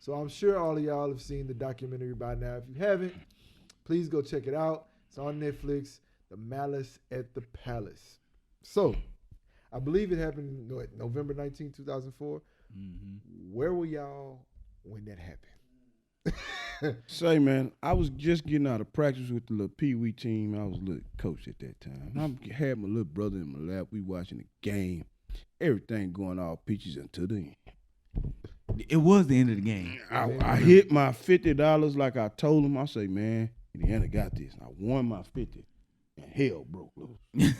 So I'm sure all of y'all have seen the documentary by now. If you haven't, please go check it out. It's on Netflix, The Malice at the Palace. So I believe it happened November 19, 2004. Mm-hmm. Where were y'all when that happened? Say, man, I was just getting out of practice with the little Pee-wee team. I was a little coach at that time. I had my little brother in my lap. We watching the game. Everything going all peaches until the end. It was the end of the game. I hit my $50 like I told him. I say, man, Indiana got this. I won my 50. And hell broke loose.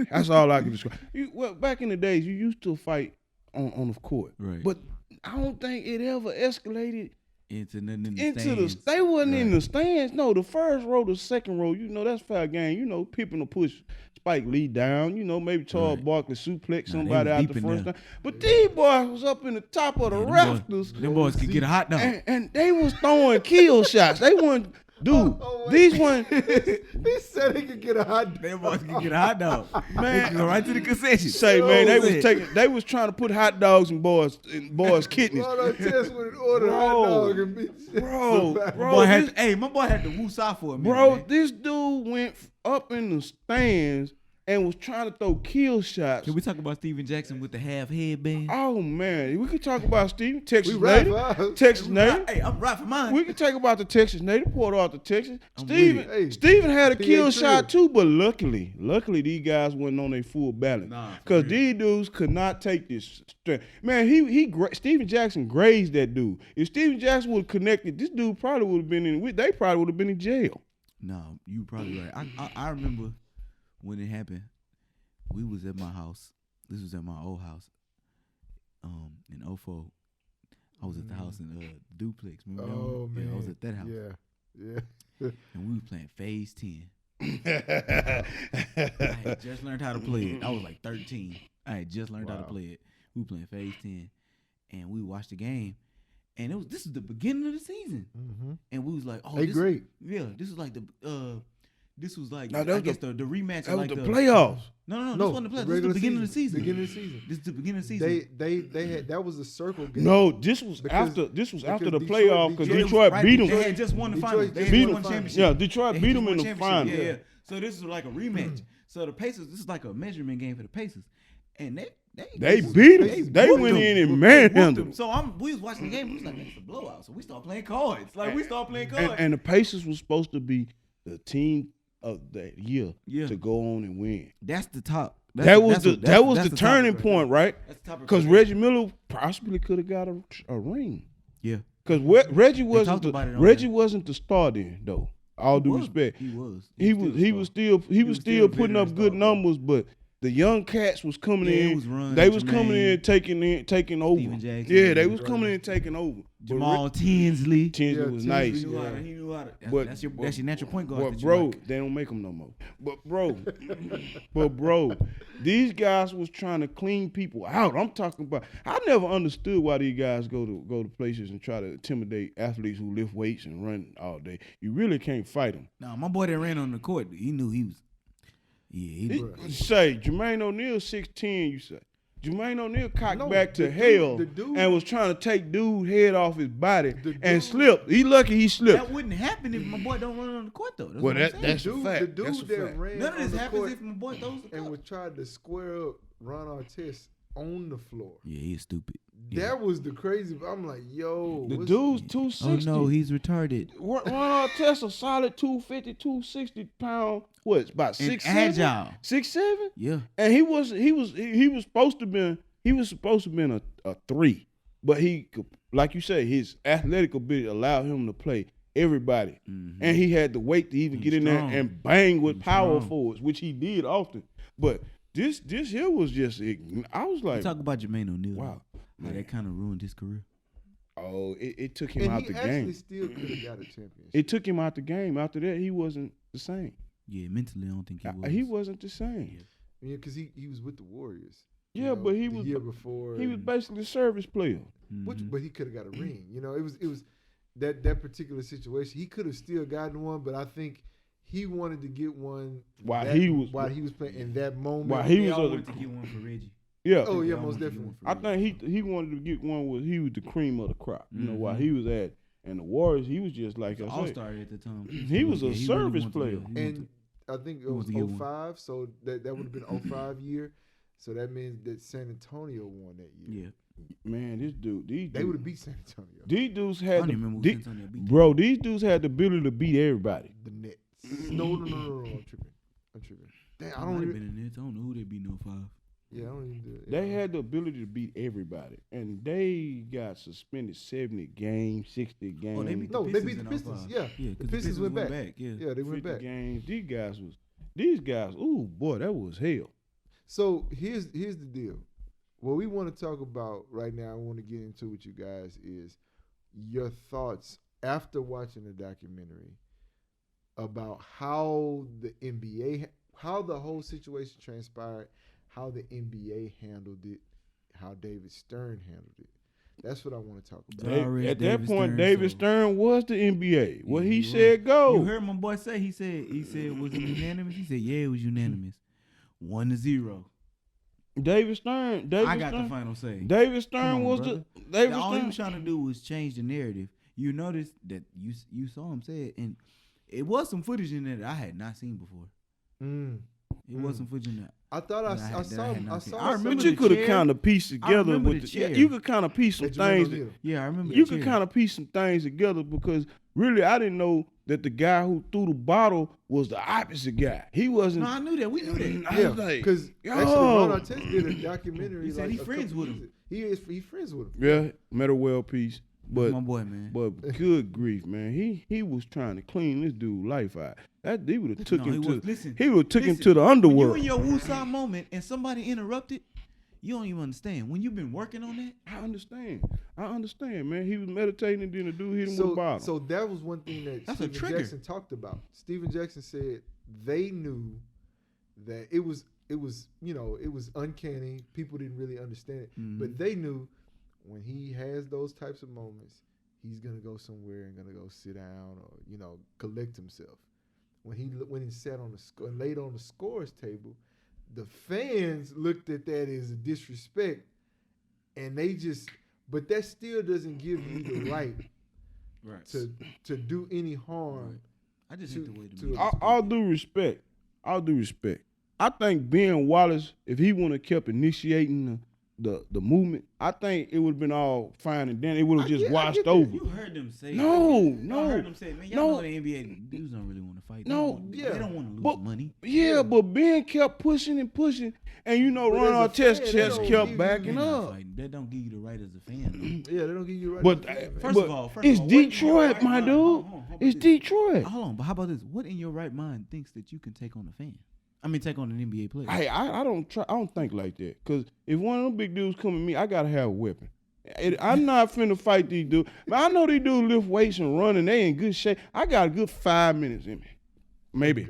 That's all I can describe. Well, back in the days, you used to fight on the court. Right. But I don't think it ever escalated into the stands. They wasn't in the stands. No, the first row, the second row, that's fair game. People will push Spike Lee down. Maybe Charles Barkley suplex somebody out the first time. But these boys was up in the top of the rafters. Them boys could get a hot dog. And they was throwing kill shots. They weren't. Dude, these ones. He said he could get a hot dog. Them boys could get a hot dog. Man, go right to the concession. Say, man, they was trying to put hot dogs in boys' kidneys. Run on test with an order hot dog and be bro. My boy had to woosah for a minute. Bro, man. this dude went up in the stands and was trying to throw kill shots. Can we talk about Steven Jackson with the half headband? Oh, man. We could talk about Steven, Texas native. Hey, I'm right for mine. We could talk about the Texas native, Port Arthur, Texas. Steven had a kill shot too, but luckily these guys wasn't on their full balance. Because these dudes could not take this strength. Man, Steven Jackson grazed that dude. If Steven Jackson would have connected, this dude probably would have been they probably would have been in jail. No, you probably right. I remember when it happened, we was at my house. This was at my old house. In 2004. I was at the house in Duplex. Remember? Oh, man. Yeah, I was at that house. Yeah. And we was playing Phase 10. I had just learned how to play it. I was like 13. I had just learned how to play it. We were playing Phase 10. And we watched the game. And this is the beginning of the season. Mm-hmm. And we was like, oh, great. Yeah, this is like the this was like, no, I guess the rematch. That was like the playoffs. No, this wasn't the playoffs. This is the beginning of the season. Beginning of the season. This is the beginning of the season. They had, that was a circle game. No, this was after the playoff because Detroit beat them. They had just won the finals. They beat had them. won championship. Yeah, Detroit beat them in the finals. Yeah. So this is like a rematch. So the Pacers, this is like a measurement game for the Pacers. And they beat them. They went in and manhandled them. So we was watching the game. We was like, it's a blowout. So we started playing cards. And the Pacers was supposed to be the team of that year to go on and win. That's the top. That was the turning point, right? Because Reggie Miller possibly could have got a ring. Yeah. Because Reggie wasn't the star then, though. All due respect, he was still putting up good numbers, but the young cats was coming in. They was coming in taking over. Yeah, they was coming in taking over. Jamal Tinsley. Tinsley was nice. He knew how to. That's your natural point guard. But bro, they don't make them no more. But bro, these guys was trying to clean people out. I'm talking about. I never understood why these guys go to places and try to intimidate athletes who lift weights and run all day. You really can't fight them. No, my boy that ran on the court, he knew he was. Yeah, say Jermaine O'Neal 6'10", you say. Jermaine O'Neal cocked back to hell and was trying to take dude's head off his body and slipped. He lucky he slipped. That wouldn't happen if my boy don't run on the court though. That's a fact. The dude that ran none of this happens court if my boy throws the and was trying to square up Ron Artest on the floor. Yeah, he's stupid. That was the crazy. I'm like, yo. The dude's 260. Oh, no, he's retarded. Ron Artest a solid 250, 260 pound. What? It's about 6'7"? Agile. 6'7"? Yeah. And he was supposed to been a 3, but he, like you say, his athletic ability allowed him to play everybody, and he had the weight to even get in there and bang with power forwards, which he did often. But this here was just, I was like, talk about Jermaine O'Neal. Wow. How that kind of ruined his career. Oh, it took him out the game. He still could have got a championship. It took him out the game. After that, he wasn't the same. Yeah, mentally, I don't think he was. He wasn't the same. Yeah, because he was with the Warriors. Yeah, but he was the year before. He was basically a service player. But he could have got a ring. You know, it was that particular situation. He could have still gotten one, but I think he wanted to get one while he was playing in that moment. While he was wanted to get one for Reggie. Yeah. Oh yeah, I most want to get definitely. one for I real. think he wanted to get one where he was the cream of the crop. You know, while Mhm. he was at, and the Warriors, he was just like I All said. star at the time. He was a really service wanted to- player. he wanted And I think it he was wants to get one. 05, so that would have been 05 year. So that means that San Antonio won that to- year. yeah. Man, these They would have beat San Antonio. These dudes I had don't the, even remember who the- San Antonio beat. bro. These dudes had the ability to beat everybody. The Nets. No. I'm tripping. Damn, I I don't might have even. been in the Nets. I don't know who they beat in 05. Yeah, I don't even do it. They had the ability to beat everybody, and they got suspended 70 games, 60 games. Oh, they beat No, the they Pistons beat the in Pistons. 05. Yeah, Yeah, the Pistons went back. Yeah. Yeah, they went 50 back. games. These guys. Ooh, boy, that was hell. So here's the deal. What we want to talk about right now, I want to get into with you guys is your thoughts after watching the documentary about how the NBA, how the whole situation transpired, how the NBA handled it, how David Stern handled it. That's what I want to talk about. Already At that David point, Stern, David so- Stern was the NBA. What Yeah, he he said, go. You heard my boy say. He said, was it unanimous? He said, yeah, it was unanimous. 1-0. David Stern. I got the final say. David Stern Come on, was brother. the. David All he Stern. was trying to do was change the narrative. You noticed that you saw him say it, and it was some footage in there that I had not seen before. It was some footage in there. I thought I That I had- saw that I had him. I not seen. saw I some- remember But you the could have chair. kind of pieced together remember with the the, yeah, chair. you could kind of piece some that Jermaine things. O'Neal. Yeah, I remember. You the could chair. kind of piece some things together because really I didn't know that the guy who threw the bottle was the opposite guy. He wasn't. No, I knew that. We knew that. I Yeah, was like, because yo. actually Ron Artest did a documentary. He said like he a friends couple with him. years- He friends with him. Yeah, Meadowell piece. My But boy, man. good grief, man. He was trying to clean this dude life out. That he would have took No, him he to was- listen, he would took him listen, to the When you underworld. in your woosah moment and somebody interrupted, you don't even understand. When you've been working on that, I understand, man. He was meditating and then the dude hit him with a bottle. So that was one thing that That's a Steven trigger. Jackson talked about. Steven Jackson said they knew that it was uncanny. People didn't really understand it, but they knew when he has those types of moments, he's gonna go somewhere and gonna go sit down or collect himself. When he sat on the and laid on the scores table, the fans looked at that as a disrespect, and but that still doesn't give you the right to do any harm. I just To- hate the way to- the All due respect. I think Ben Wallace, if he wouldn't have kept initiating the movement, I think it would have been all fine and then it would have just I washed get that. over. You heard them say No, it. no, I heard them say, man, y'all no. know the NBA dudes don't really want to fight. No, they don't want to lose but- money. Yeah, but Ben kept pushing and pushing, and But Ron as a Artest fan, they just don't kept give backing you- up. That don't give you the right as a fan. Yeah, they don't give you right. But, First but of all, it's what in your Detroit, right my mind- dude. hold on, how about It's this? Detroit. Hold on, but how about this? What in your right mind thinks that you can take on a fan? I mean, take on an NBA player. Hey, I don't think like that. Cause if one of them big dudes come at me, I gotta have a weapon. I'm not finna fight these dudes. But I know these dudes lift weights and run and they in good shape. I got a good 5 minutes in me. Maybe.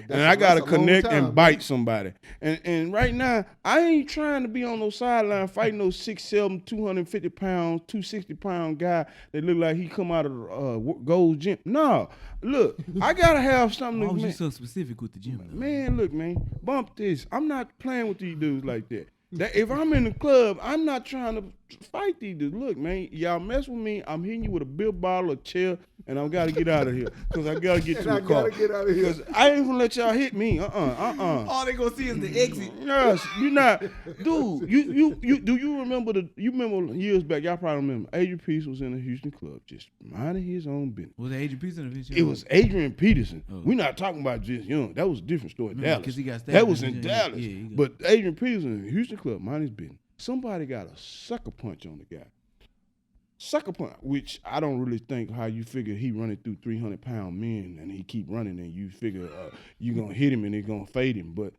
And I gotta connect and bite somebody. And right now, I ain't trying to be on no sideline fighting no 6'7", 250 pounds, 260-pound guy that look like he come out of Gold's Gym. No, look, I gotta have something. Why to was you man. so specific with the gym? though? Man, look, man, bump this. I'm not playing with these dudes like that. If I'm in the club, I'm not trying to fight these dudes. Look, man, y'all mess with me, I'm hitting you with a beer bottle, a chair, and I gotta get out of here because I gotta get to the car. Get out of here. Because I ain't gonna let y'all hit me. All they gonna see is the exit. Yes, you not, dude. You remember years back? Y'all probably remember. Adrian Peterson was in the Houston club, just minding his own business. Was it Adrian Peterson? It was Adrian Peterson. Oh. We're not talking about just Young. That was a different story in Remember, Dallas. 'cause he got stabbed That was in in the- Dallas. yeah, he got- But Adrian Peterson in the Houston club, mind his business. Somebody got a sucker punch on the guy. Sucker punch, which I don't really think how you figure he running through 300-pound men and he keep running and you figure you gonna hit him and it's gonna fade him. But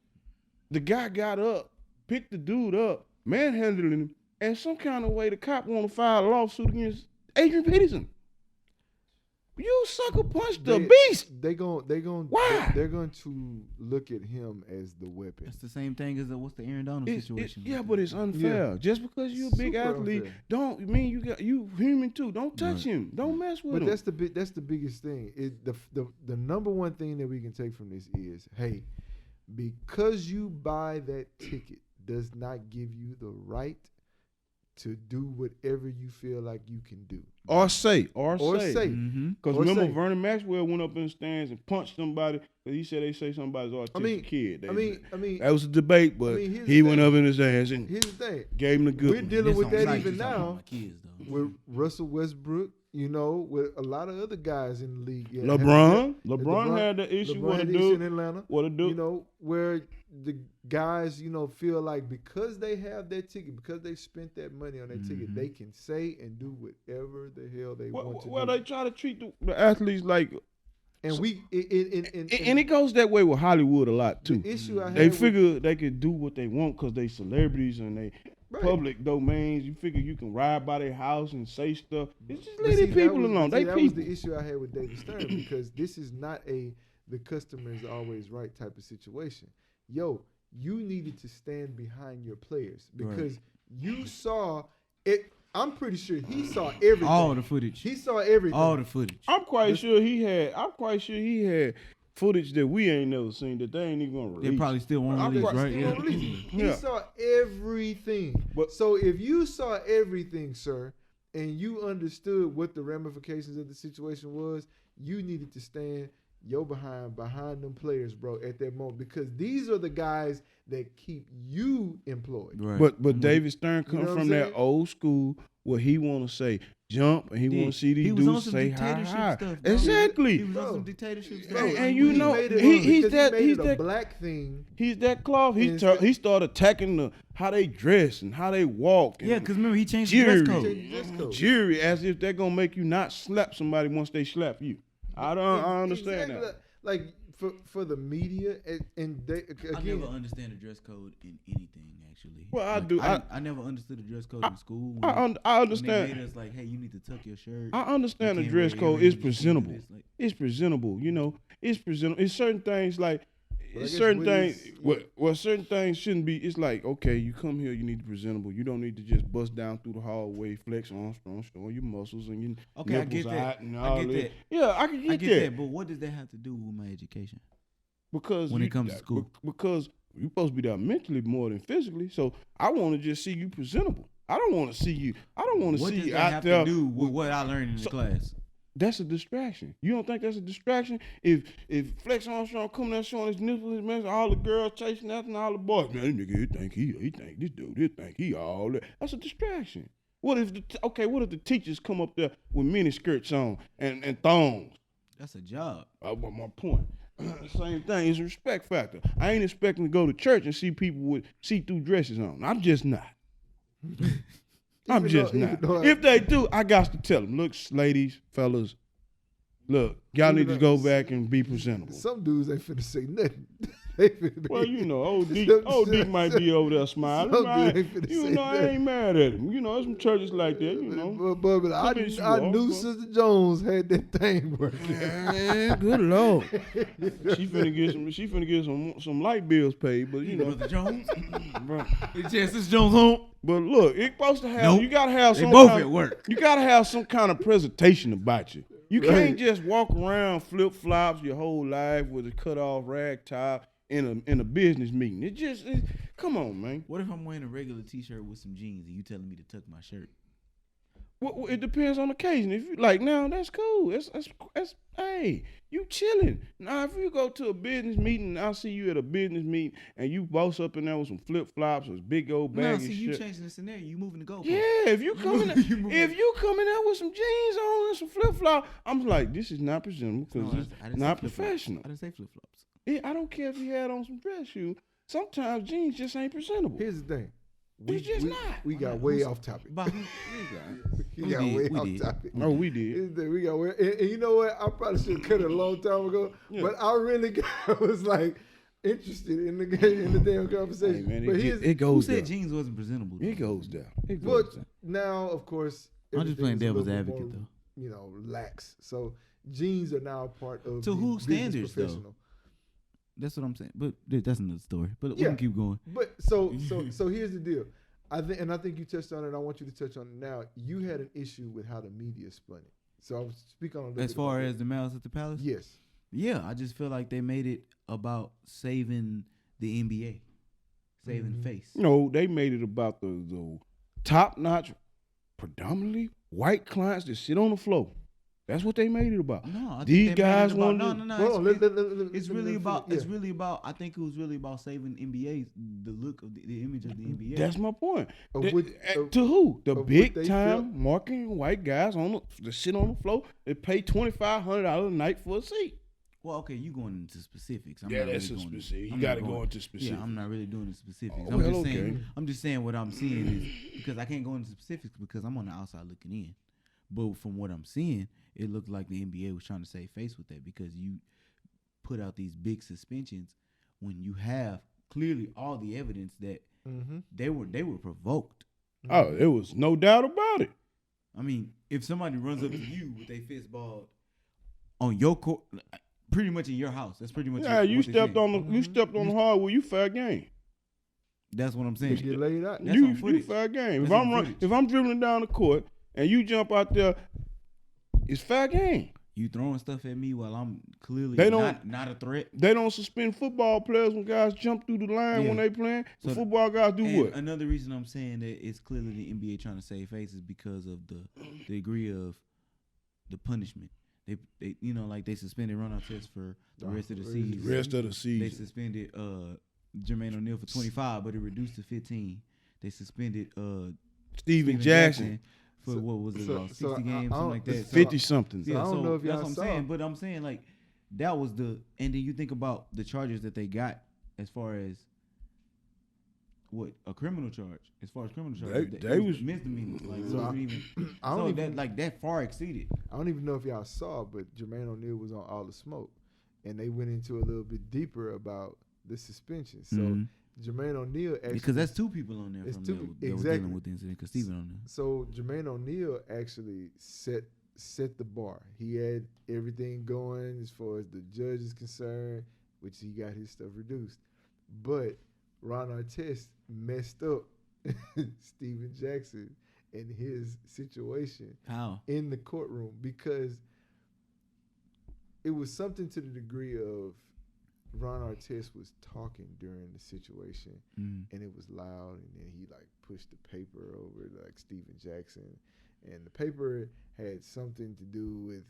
the guy got up, picked the dude up, manhandling him, and some kind of way the cop want to file a lawsuit against Adrian Peterson. You sucker punched the beast. They're going to look at him as the weapon. That's the same thing as what's the Aaron Donald It's, situation? yeah, but it's unfair. Just because you're a big Super athlete, unfair. don't mean you human too. Don't touch him. Don't mess with But him. that's the biggest thing. The number one thing that we can take from this is, hey, because you buy that ticket, does not give you the right to do whatever you feel like you can do. Or say. Or say. Mm-hmm. Because Or remember, say. Vernon Maxwell went up in the stands and punched somebody. He said they say somebody's autistic kid. That was a debate, but here's he the went thing. up in the stands and Here's the thing. gave him the good We're one. dealing with that Like even you talking about now my kids, though. with Russell Westbrook, with a lot of other guys in the league. Yeah, LeBron had the issue. LeBron What to had the issue in do? Atlanta. What to do? Where the guys, feel like because they have that ticket, because they spent that money on that ticket, they can say and do whatever the hell they want to do. Well, they try to treat the athletes like, and and it goes that way with Hollywood a lot too. The issue I They had figure they can do what they want because they celebrities and they public domains. You figure you can ride by their house and say stuff. It's just leave people alone. That was the issue I had with David Stern because this is not the customer is always right type of situation. Yo, you needed to stand behind your players because you saw it. I'm pretty sure he saw everything. All the footage. He saw everything. All the footage. I'm quite sure he had footage that we ain't never seen that they ain't even gonna release. They probably still won't release, right? Yeah. He saw everything. So if you saw everything, sir, and you understood what the ramifications of the situation was, you needed to stand behind them players, bro, at that moment, because these are the guys that keep you employed. Right. But David Stern come from that old school where he want to say jump and he want to see these dudes say hi. Stuff, exactly. He was on some dictatorship stuff. And he's that black thing. He's that cloth. He started attacking how they dress and how they walk. Yeah, because remember he changed the dress code. Jury, as if they're gonna make you not slap somebody once they slap you. I understand that. Like for the media and they, again, I never understand the dress code in anything actually. Well, I do. I never understood the dress code in school. I understand. When they made us like, hey, you need to tuck your shirt. I understand the dress code is presentable. It's presentable. It's presentable. It's certain things like. Certain things shouldn't be. It's like, okay, you come here, you need to be presentable. You don't need to just bust down through the hallway, flex Armstrong, showing your muscles and your nipples out and all that. Yeah, I get that. But what does that have to do with my education? Because when it comes to school, because you're supposed to be there mentally more than physically. So I want to just see you presentable. I don't want to see you. I don't want to see you out there. What does that have to do with what I learned in the class? That's a distraction. You don't think that's a distraction? If Flex Armstrong coming out showing his nipples, his man, all the girls chasing after and all the boys, man, this nigga, he think this dude, he think he all that. That's a distraction. What if the teachers come up there with mini skirts on and thongs? That's a job. My point. Same thing. It's a respect factor. I ain't expecting to go to church and see people with see-through dresses on. I'm just not. I'm just not. If they do, I got to tell them, look, ladies, fellas, look, y'all need to go back and be presentable. Some dudes ain't finna say nothing. Well, old Dick might be over there smiling. I ain't mad at him. There's some churches like that, But I knew Sister Jones had that thing working. Man, good Lord. She finna get some light bills paid, but Brother Jones? Sister Jones home? But look, it's supposed to have. Nope. You gotta have some. They both at work. You gotta have some kind of presentation about you. You can't just walk around flip flops your whole life with a cut off rag top in a business meeting. Come on, man. What if I'm wearing a regular t-shirt with some jeans and you telling me to tuck my shirt? Well, it depends on the occasion. If you like now, that's cool. That's hey, you chilling. Now if you go to a business meeting, I see you at a business meeting and you boss up in there with some flip flops or big old bag of shit. You changing the scenario. You moving the goalpost. Yeah, if you coming out with some jeans on and some flip flops, I'm like, this is not presentable because it's not professional. I didn't say flip flops. Yeah, I don't care if you had on some dress shoes. Sometimes jeans just ain't presentable. Here's the thing. We got way off topic. We got way off topic. No, we did. We got way, and you know what? I probably should have cut it a long time ago. Yeah. But I really was like interested in the damn conversation. Hey man, but it goes. Who said jeans wasn't presentable? It goes down. But now, of course, I'm just playing devil's advocate though. Lax. So jeans are now part of to whose standards though. That's what I'm saying. But that's another story. But we can keep going. But so here's the deal. I think you touched on it. I want you to touch on it now. You had an issue with how the media spun it. So I'll speak on it. As far as the Malice at the Palace? Yes. Yeah, I just feel like they made it about saving the NBA. saving face. No, they made it about the top-notch, predominantly white clients that sit on the floor. That's what they made it about. No, I think These they guys made it about, wanted. no. Hold on, It's really about. It's really about. I think it was really about saving NBA, the look of the image of the NBA. That's my point. Of That- what- to who? The of what big they time marketing white guys that sit on the floor. They pay $2,500 a night for a seat. Well, okay, you going into specifics. I'm Yeah, not that's really a going specific. You I'm got not to go into specifics. Yeah, I'm not really doing the specifics. Oh, I'm well, just okay. saying. I'm just saying what I'm seeing is because I can't go into specifics because I'm on the outside looking in. But from what I'm seeing, it looked like the NBA was trying to save face with that because you put out these big suspensions when you have clearly all the evidence that they were provoked. Oh, there was no doubt about it. I mean, if somebody runs up to you with a fist ball on your court, pretty much in your house, that's pretty much Yeah, you what they stepped saying. on the you stepped on the hardwood. You fair game. That's what I'm You saying. get laid out. That's You on footage. fair game. That's on If footage. if I'm dribbling down the court and you jump out there, it's fair game. You throwing stuff at me while I'm clearly They don't- not a threat. They don't suspend football players when guys jump through the line Yeah. when they playing. The So- football guys do And what? another reason I'm saying that it's clearly the NBA trying to save face is because of the degree of the punishment. They like they suspended Ron Artest for the rest of the season. Rest of the They season. suspended Jermaine O'Neal for 25, but it reduced to 15. They suspended Steven Jackson, for So- what was it, so- about 60 so I- games, I something don't- like that. So- 50 something. So I Yeah, don't so know if that's y'all what I'm saw. saying. But I'm saying like that was and then you think about the charges that they got as far as what a criminal charge. As far as criminal charges, They it was- misdemeanors. Like So it wasn't even. I don't So even- that far exceeded. I don't even know if y'all saw, but Jermaine O'Neal was on All the Smoke, and they went into a little bit deeper about the suspension. So Mhm. Jermaine O'Neal actually, Because that's two people on there It's from two that people- were exactly. dealing with the incident. Because Steven on there. so Jermaine O'Neal actually set the bar. He had everything going as far as the judge is concerned, which he got his stuff reduced. But Ron Artest messed up Steven Jackson and his situation How? in the courtroom because it was something to the degree of Ron Artest was talking during the situation Mm. and it was loud and then he like pushed the paper over like Steven Jackson and the paper had something to do with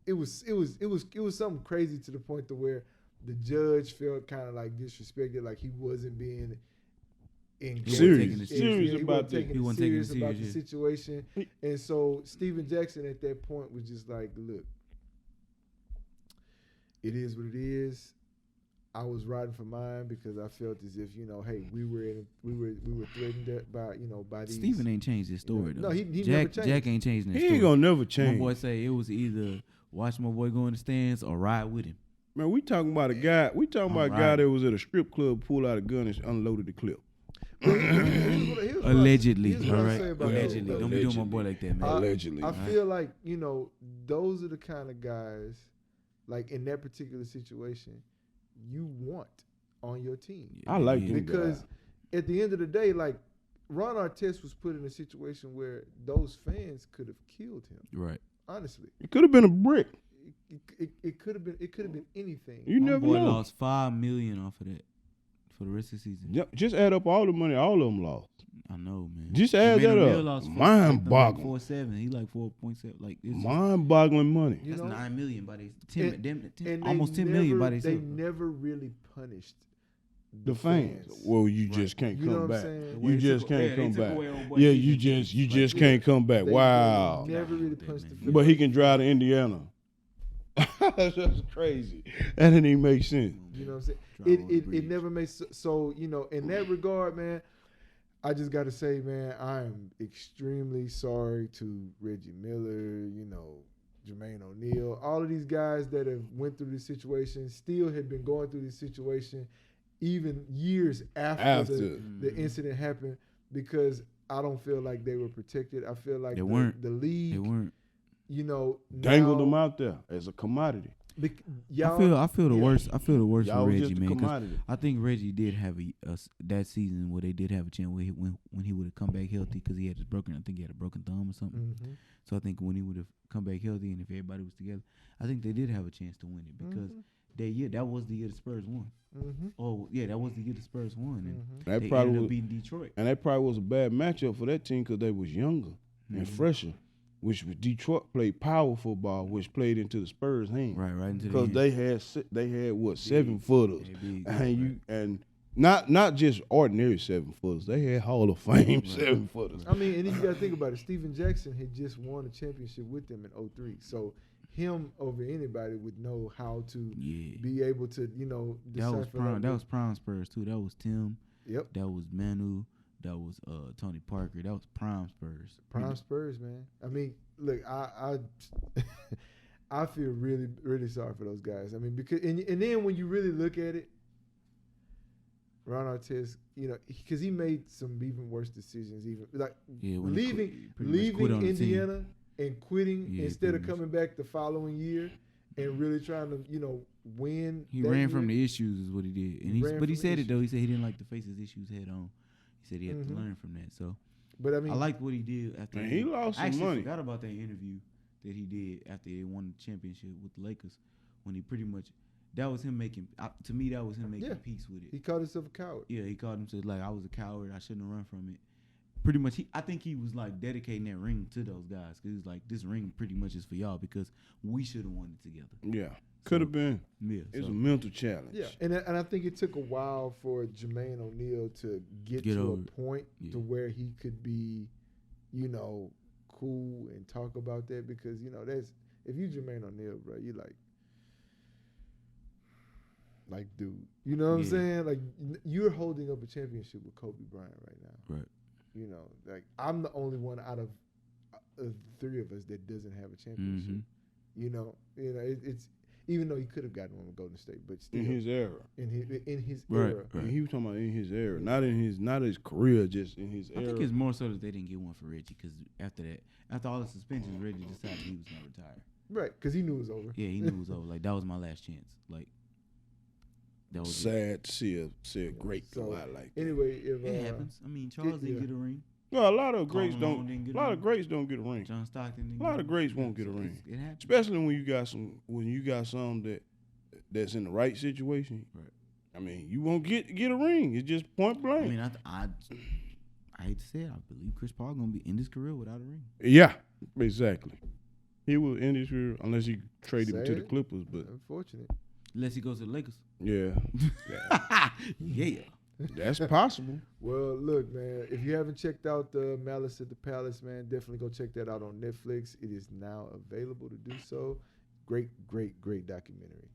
it was something crazy to the point to where the judge felt kind of like disrespected, like he wasn't being engaged. Serious He about wasn't this. taking He it wasn't taking it serious about the serious, yeah. situation. And so Steven Jackson at that point was just like, look, it is what it is. I was riding for mine because I felt as if, hey, we were threatened by these. Steven ain't changed his story though. No, he never Jack changed. Jack ain't changing his He story. ain't gonna never My change. boy say it was either watch my boy go in the stands or ride with him. Man, we talking about a guy. We talking about a guy Alright. that was at a strip club, pulled out a gun and unloaded the clip. Allegedly, all right. Allegedly, don't be doing my boy like that, man. Allegedly. I feel like, those are the kind of guys, like in that particular situation, you want on your team. I like Yeah. them Because guys. at the end of the day, like Ron Artest was put in a situation where those fans could have killed him. Right. Honestly, It could have been a brick. it could have been anything. You My never boy know. lost $5 million off of that for the rest of the season. Yep, just add up all the money all of them lost. I know, man. Just add Jermaine that O'Neal up. lost Mind-boggling. 4.7. He like 4.7. Like it's just- Mind-boggling money. You that's know? 9 million by they And- 10, And they almost 10 million by never- they They never really punished The fans. Well, you just can't You know come what I'm back. saying? You just can't they come took back. away old boy Yeah, season you tickets. just Like, can't come back. They Wow. never really That punched man. the. But he can drive to Indiana. That's crazy. That didn't even make sense. You know what I'm saying? Drive over the It bridge. never makes so in that regard, man. I just got to say, man, I am extremely sorry to Reggie Miller, Jermaine O'Neal, all of these guys that have went through this situation, still have been going through this situation, even years after the incident happened, because I don't feel like they were protected. I feel like They weren't. the league, They weren't. Dangled now- them out there as a commodity. Y'all, I feel the worst. I feel the worst Y'all for was Reggie, just a man. 'Cause commodity. I think Reggie did have that season where they did have a chance when he would have come back healthy because he had his broken. I think he had a broken thumb or something. Mhm. So I think when he would have come back healthy and if everybody was together, I think they did have a chance to win it because that year. That was the year the Spurs won. Mm-hmm. Oh yeah, that was the year the Spurs won, and That they probably ended was, up beating Detroit. and that probably was a bad matchup for that team because they was younger and fresher, which was Detroit played power football, which played into the Spurs' hand. Right into the Because end. they had what 7-footers, big, and not just ordinary 7-footers. They had Hall of Fame 7-footers. I mean, and then you got to think about it. Steven Jackson had just won a championship with them in 2003. So him over anybody would know how to be able to, That was prime Spurs too. That was Tim. Yep. That was Manu. That was Tony Parker. That was prime Spurs. Prime Spurs, man. I mean, look, I I feel really, really sorry for those guys. I mean, because and then when you really look at it, Ron Artest, because he made some even worse decisions, even like leaving Indiana and quitting instead of coming back the following year and really trying to, win. He ran from the issues, is what he did, and he said it though. He said he didn't like to face his issues head on. He said he had to learn from that. So, but I mean, I liked what he did after. And he lost some money. I forgot about that interview that he did after they won the championship with the Lakers, when he pretty much. That was him making. To me, that was him making peace with it. He called himself a coward. Yeah, he called himself like, I was a coward. I shouldn't have run from it. Pretty much, I think he was like dedicating that ring to those guys, because he was like, this ring pretty much is for y'all because we should have won it together. Yeah, could have been. Yeah, it's a mental challenge. Yeah, and I think it took a while for Jermaine O'Neal to get to a point to where he could be, cool and talk about that, because that's, if you Jermaine O'Neal, bro, you like, dude, you know what I'm saying? Like, you're holding up a championship with Kobe Bryant right now. Right. Like, I'm the only one out of the three of us that doesn't have a championship. It's even though he could have gotten one with Golden State, but still in his era. In his era. Right. And he was talking about in his era, not his career, just in his era. I think it's more so that they didn't get one for Reggie, because after all the suspensions, Reggie decided he was gonna retire. Right, because he knew it was over. Yeah, he knew it was over. Like, that was my last chance. Like. That was sad to see a great go out like that. Anyway, it happens. I mean, Charles didn't get a ring. Well, a lot of greats don't. A lot of greats don't get a ring. John Stockton. A lot of greats won't get a ring. It happens. Especially when you got some that's in the right situation. Right. I mean, you won't get a ring. It's just point blank. I mean, I hate to say it, I believe Chris Paul gonna be in his career without a ring. Yeah, exactly. He will end his career unless he trade him to the Clippers. But unfortunate. Unless he goes to the Lakers. Yeah. Yeah. That's possible. Well, look, man, if you haven't checked out the Malice at the Palace, man, definitely go check that out on Netflix. It is now available to do so. Great, great, great documentary.